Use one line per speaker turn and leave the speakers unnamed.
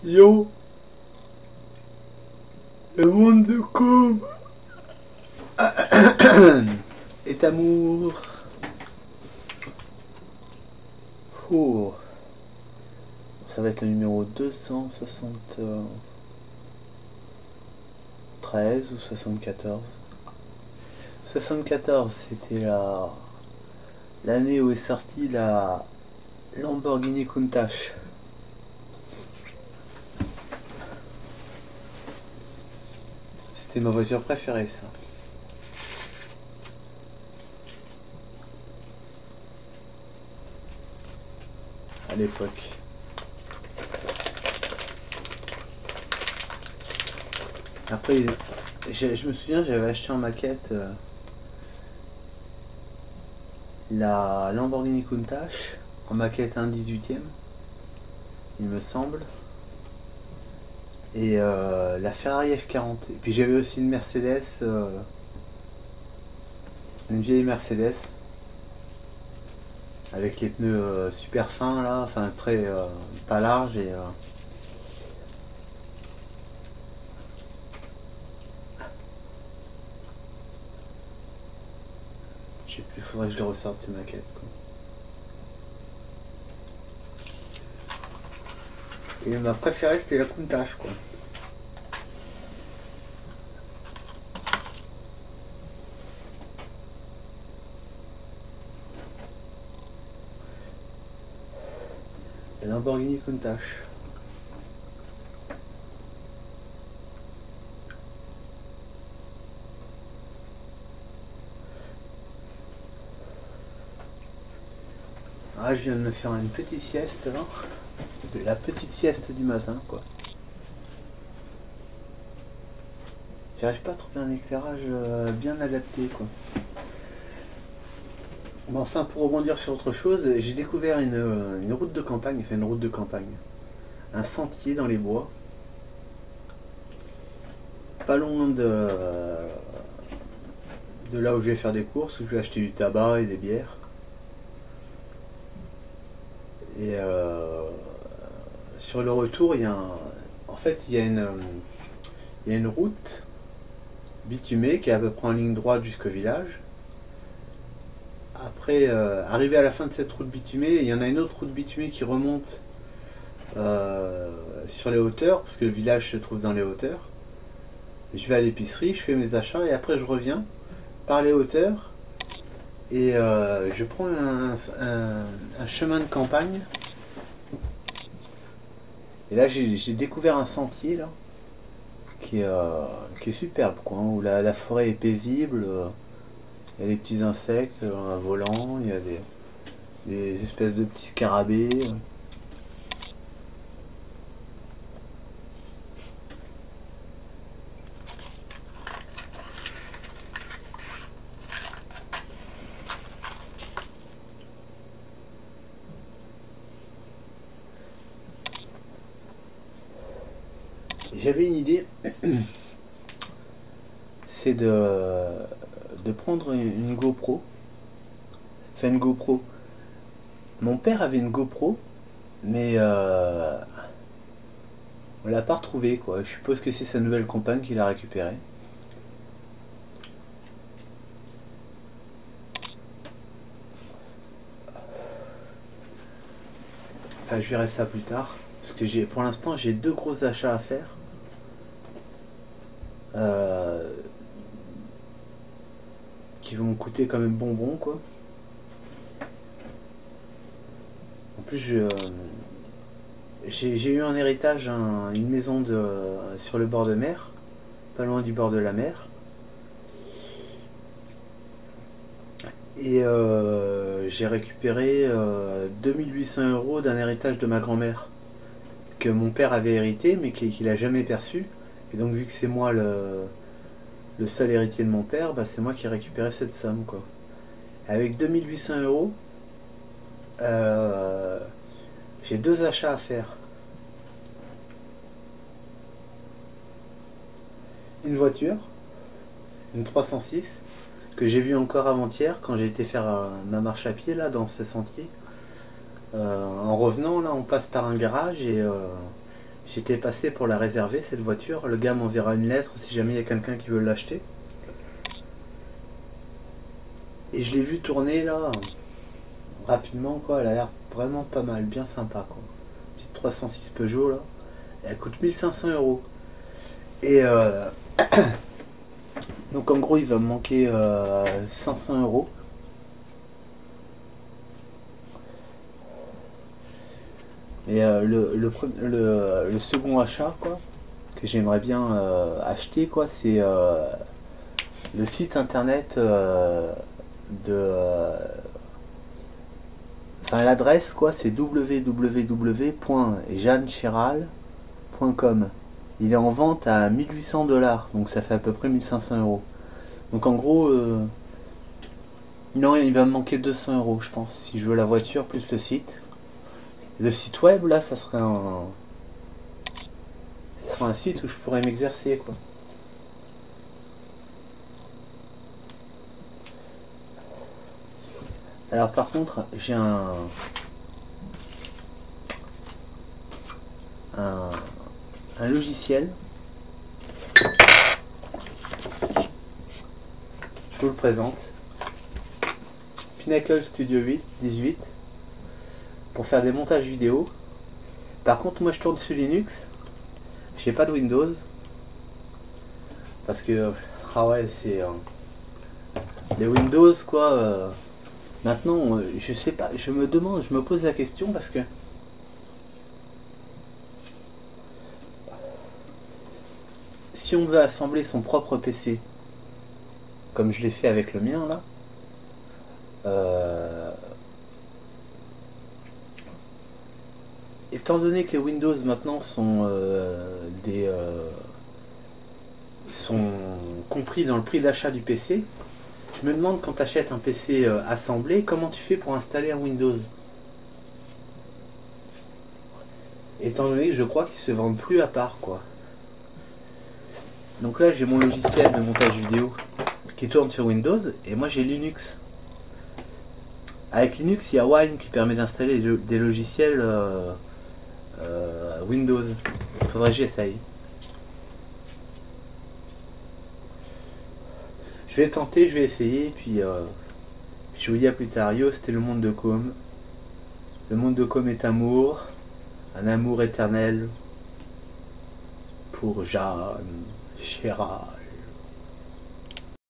Yo, le monde de com est amour. Oh, ça va être le numéro 273 ou 74. 74, c'était l'année où est sortie la Lamborghini Countach. C'était ma voiture préférée, ça. À l'époque. Après, je me souviens, j'avais acheté en maquette la Lamborghini Countach en maquette 1/18e, il me semble. Et la Ferrari F40. Et puis j'avais aussi une Mercedes, une vieille Mercedes, avec les pneus super fins là, enfin très pas larges et je sais plus, faudrait que je les ressorte ces maquettes quoi. Et ma préférée c'était la Countach quoi. La Lamborghini Countach. Ah, je viens de me faire une petite sieste là. La petite sieste du matin quoi. J'arrive pas à trouver un éclairage bien adapté quoi. Mais enfin, pour rebondir sur autre chose, j'ai découvert une route de campagne, enfin une route de campagne, un sentier dans les bois, pas loin de là où je vais faire des courses, où je vais acheter du tabac et des bières. Et sur le retour, en fait, il y a une route bitumée qui est à peu près en ligne droite jusqu'au village. Après, arrivé à la fin de cette route bitumée, il y en a une autre route bitumée qui remonte sur les hauteurs, parce que le village se trouve dans les hauteurs. Je vais à l'épicerie, je fais mes achats, et après je reviens par les hauteurs, et je prends un chemin de campagne. Et là, j'ai découvert un sentier là, qui est superbe, quoi, où la forêt est paisible. Il y a des petits insectes, un volant, il y a des espèces de petits scarabées. J'avais une idée, c'est de prendre une GoPro. Enfin une GoPro. Mon père avait une GoPro, mais on l'a pas retrouvée quoi. Je suppose que c'est sa nouvelle compagne qui l'a récupérée. Enfin, je verrai ça plus tard. Parce que pour l'instant, j'ai 2 gros achats à faire. Qui vont me coûter quand même bonbon quoi. En plus, j'ai eu en héritage une maison sur le bord de mer, pas loin du bord de la mer. Et j'ai récupéré 2800 € d'un héritage de ma grand-mère que mon père avait hérité mais qu'il n'a jamais perçu. Et donc vu que c'est moi le seul héritier de mon père, bah, c'est moi qui ai récupéré cette somme quoi. Avec 2800 €, j'ai 2 achats à faire. Une voiture, une 306, que j'ai vue encore avant-hier quand j'ai été faire ma marche à pied là dans ce sentier. En revenant là, on passe par un garage et J'étais passé pour la réserver cette voiture. Le gars m'enverra une lettre si jamais il y a quelqu'un qui veut l'acheter. Et je l'ai vu tourner là rapidement quoi. Elle a l'air vraiment pas mal, bien sympa quoi. Petite 306 Peugeot là. Elle coûte 1500 euros. Et donc en gros il va me manquer 500 euros. Et le second achat quoi que j'aimerais bien acheter quoi, c'est le site internet enfin l'adresse quoi, c'est www.jeannechiral.com. Il est en vente à 1800 $, donc ça fait à peu près 1500 euros. Donc en gros non, il va me manquer 200 euros je pense si je veux la voiture plus le site. Le site web là, ça serait un site où je pourrais m'exercer quoi. Alors par contre, j'ai un logiciel. Je vous le présente. Pinnacle Studio 18 pour faire des montages vidéo. Par contre, moi je tourne sur Linux. J'ai pas de Windows parce que ah ouais, c'est les Windows quoi. Maintenant, je sais pas, je me pose la question parce que si on veut assembler son propre PC, comme je l'ai fait avec le mien là, étant donné que les Windows maintenant sont sont compris dans le prix d'achat du PC, je me demande quand tu achètes un PC assemblé, comment tu fais pour installer un Windows? Étant donné que je crois qu'ils se vendent plus à part quoi. Donc là j'ai mon logiciel de montage vidéo qui tourne sur Windows et moi j'ai Linux. Avec Linux il y a Wine qui permet d'installer des logiciels Windows. Faudrait que j'essaye. Je vais tenter, je vais essayer, puis je vous dis à plus tard. Yo, c'était le monde de Com. Le monde de Com est amour, un amour éternel pour Jeanne Chiral.